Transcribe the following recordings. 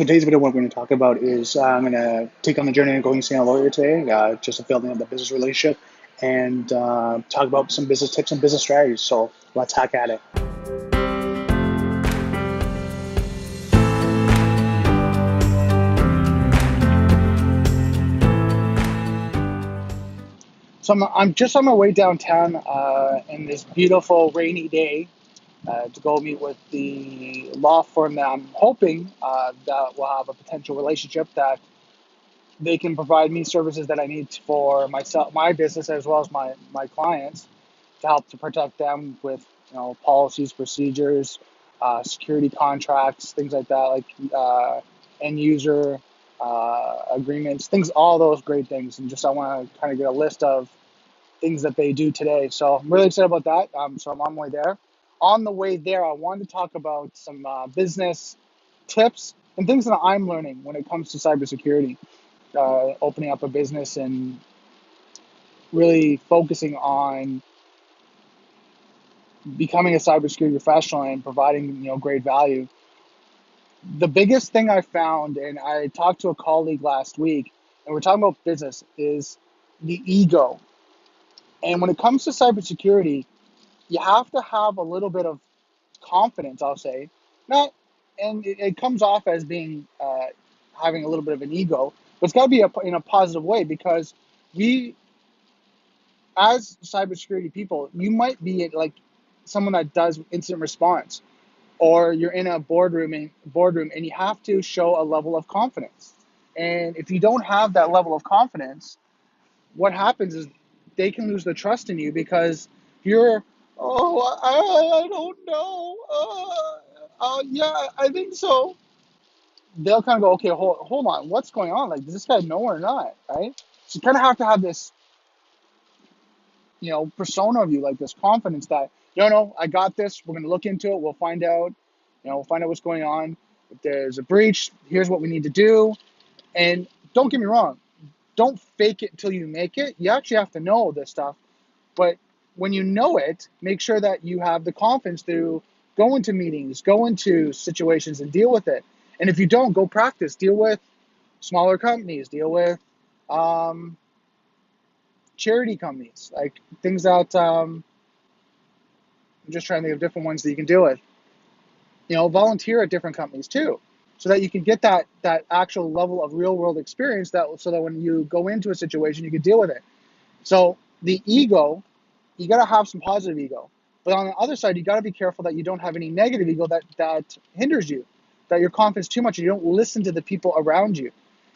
So today's video, what we're going to talk about is I'm going to take on the journey of going to see a lawyer today, just to building up the business relationship and talk about some business tips and business strategies. So let's hack at it. So I'm just on my way downtown in this beautiful rainy day to go meet with the law firm that I'm hoping that will have a potential relationship that they can provide me services that I need for myself, my business, as well as my clients to help to protect them with policies, procedures, security contracts, things like that, like end user agreements, things, all those great things. And just I want to kind of get a list of things that they do today. So I'm really excited about that. So I'm on my way there. On the way there, I wanted to talk about some business tips and things that I'm learning when it comes to cybersecurity, opening up a business and really focusing on becoming a cybersecurity professional and providing great value. The biggest thing I found, and I talked to a colleague last week, and we're talking about business, is the ego. And when it comes to cybersecurity, you have to have a little bit of confidence, I'll say. Not, and it comes off as being having a little bit of an ego, but it's got to be in a positive way, because we, as cybersecurity people, you might be like someone that does incident response, or you're in a boardroom and you have to show a level of confidence. And if you don't have that level of confidence, what happens is they can lose the trust in you, because you're, oh, I don't know, yeah, I think so. They'll kind of go, okay, hold on, what's going on? Like, does this guy know or not, right? So you kind of have to have this, persona of you, like this confidence that, no, I got this. We're going to look into it. We'll find out, we'll find out what's going on. If there's a breach, here's what we need to do. And don't get me wrong, don't fake it till you make it. You actually have to know this stuff. But when you know it, make sure that you have the confidence to go into meetings, go into situations and deal with it. And if you don't, go practice, deal with smaller companies, deal with um, charity companies, like things that I'm just trying to think of different ones that you can deal with. Volunteer at different companies too, so that you can get that actual level of real world experience, so that when you go into a situation, you can deal with it. So the ego, you got to have some positive ego, but on the other side, you got to be careful that you don't have any negative ego that hinders you, that your confidence too much. You don't listen to the people around you.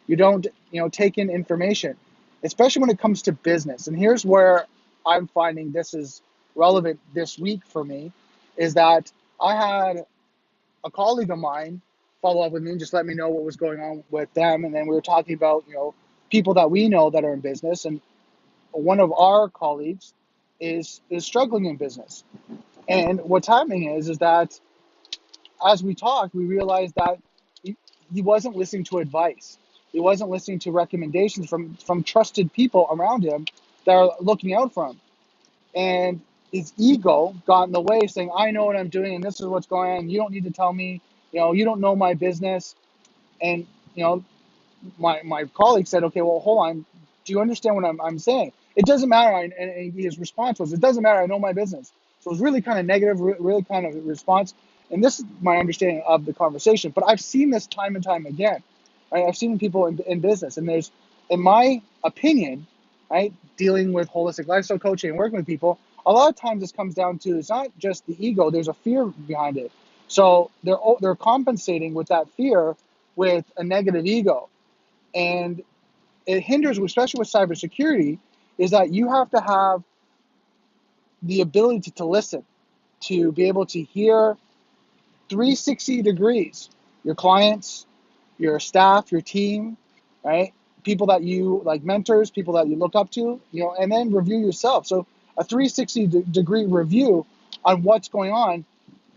You don't take in information, especially when it comes to business. And here's where I'm finding this is relevant this week for me, is that I had a colleague of mine follow up with me and just let me know what was going on with them. And then we were talking about, people that we know that are in business. And one of our colleagues is struggling in business. And what's happening is that as we talked, we realized that he wasn't listening to advice. He wasn't listening to recommendations from trusted people around him that are looking out for him. And his ego got in the way, saying, I know what I'm doing and this is what's going on. You don't need to tell me, you don't know my business. And, my colleague said, okay, well, hold on. Do you understand what I'm saying? It doesn't matter. And his response was, it doesn't matter. I know my business. So it was really kind of negative, really kind of response. And this is my understanding of the conversation. But I've seen this time and time again. Right? I've seen people in business. And there's, in my opinion, right, dealing with holistic lifestyle coaching and working with people, a lot of times this comes down to, it's not just the ego, there's a fear behind it. So they're compensating with that fear with a negative ego. And it hinders, especially with cybersecurity, is that you have to have the ability to listen, to be able to hear 360 degrees, your clients, your staff, your team, right? People that you like, mentors, people that you look up to, and then review yourself. So a 360 degree review on what's going on,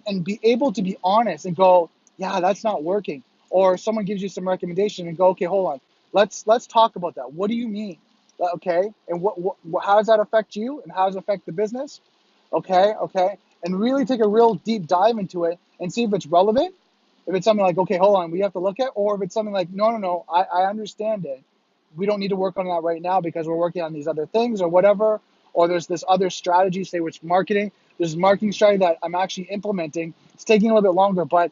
and be able to be honest and go, yeah, that's not working. Or someone gives you some recommendation and go, okay, hold on, let's talk about that. What do you mean? Okay, and how does that affect you, and how does it affect the business? Okay, and really take a real deep dive into it and see if it's relevant, If it's something like, okay, hold on, we have to look at, or if it's something like, no, I understand it. We don't need to work on that right now because we're working on these other things or whatever. Or there's this other strategy, say which marketing. There's a marketing strategy that I'm actually implementing. It's taking a little bit longer, but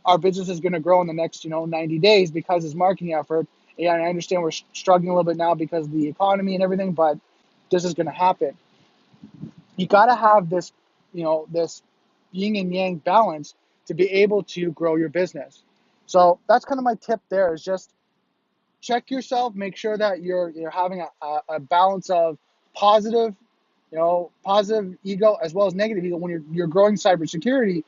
our business is going to grow in the next 90 days because it's marketing effort. And I understand we're struggling a little bit now because of the economy and everything, but this is going to happen. You got to have this, this yin and yang balance to be able to grow your business. So that's kind of my tip there, is just check yourself, make sure that you're having a balance of positive, positive ego as well as negative ego when you're growing cybersecurity.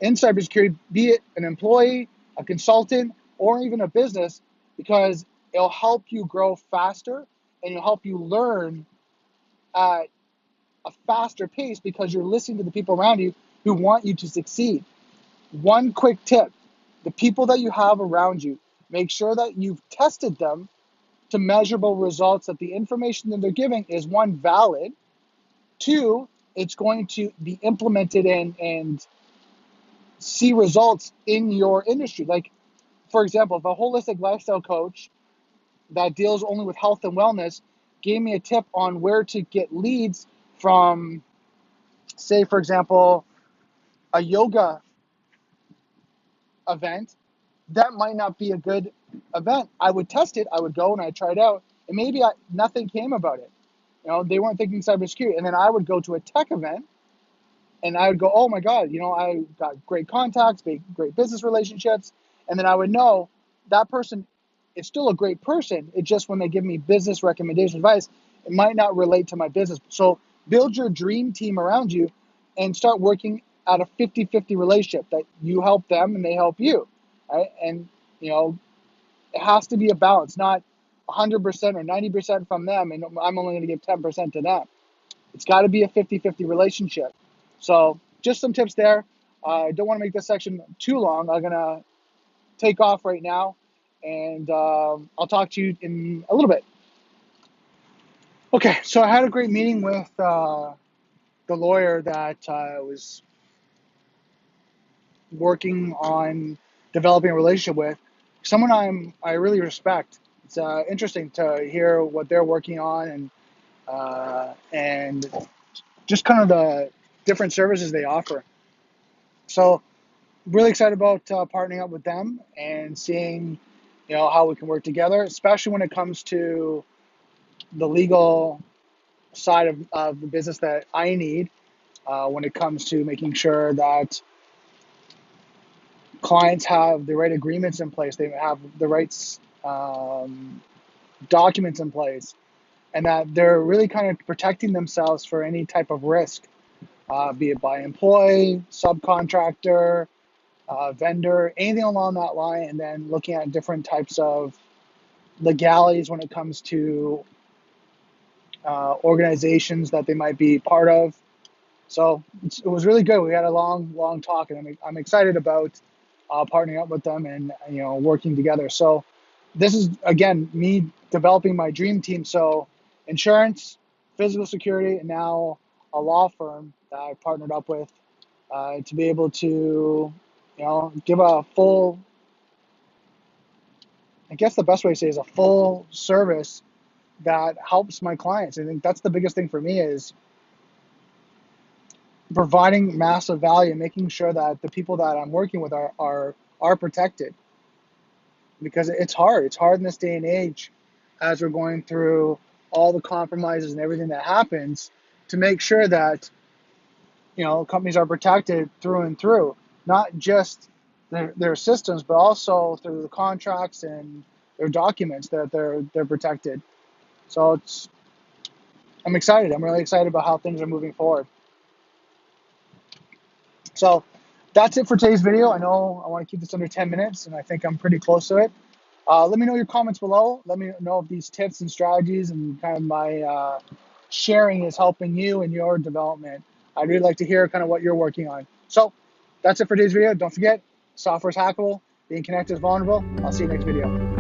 In cybersecurity, be it an employee, a consultant, or even a business, because it'll help you grow faster and it'll help you learn at a faster pace because you're listening to the people around you who want you to succeed. One quick tip: the people that you have around you, make sure that you've tested them to measurable results, that the information that they're giving is, one, valid, two, it's going to be implemented and see results in your industry. Like, for example, if a holistic lifestyle coach that deals only with health and wellness gave me a tip on where to get leads from, say, for example, a yoga event, that might not be a good event. I would test it. I would go and I'd try it out, and maybe nothing came about it. They weren't thinking cybersecurity. And then I would go to a tech event and I would go, oh my God, I got great contacts, great business relationships. And then I would know that person is still a great person. It's just when they give me business recommendation advice, it might not relate to my business. So build your dream team around you and start working at a 50-50 relationship, that you help them and they help you. Right? And, it has to be a balance, not 100% or 90% from them, and I'm only going to give 10% to them. It's got to be a 50-50 relationship. So just some tips there. I don't want to make this section too long. I'm going to take off right now, and I'll talk to you in a little bit. Okay, so I had a great meeting with the lawyer that was working on developing a relationship with, someone I really respect. It's interesting to hear what they're working on, and just kind of the different services they offer. So really excited about partnering up with them and seeing how we can work together, especially when it comes to the legal side of the business that I need, when it comes to making sure that clients have the right agreements in place, they have the right documents in place, and that they're really kind of protecting themselves for any type of risk, be it by employee, subcontractor, vendor, anything along that line, and then looking at different types of legalities when it comes to organizations that they might be part of. So it was really good. We had a long talk, and I'm excited about partnering up with them and working together. So this is, again, me developing my dream team. So insurance, physical security, and now a law firm that I partnered up with to be able to give a full, I guess the best way to say is a full service that helps my clients. I think that's the biggest thing for me, is providing massive value and making sure that the people that I'm working with are protected, because it's hard. It's hard in this day and age, as we're going through all the compromises and everything that happens, to make sure that companies are protected through and through, not just their systems, but also through the contracts and their documents, that they're protected. So I'm excited. I'm really excited about how things are moving forward. So that's it for today's video. I know I want to keep this under 10 minutes, and I think I'm pretty close to it. Let me know your comments below. Let me know if these tips and strategies and kind of my sharing is helping you in your development. I'd really like to hear kind of what you're working on. So that's it for today's video. Don't forget, software is hackable, being connected is vulnerable. I'll see you next video.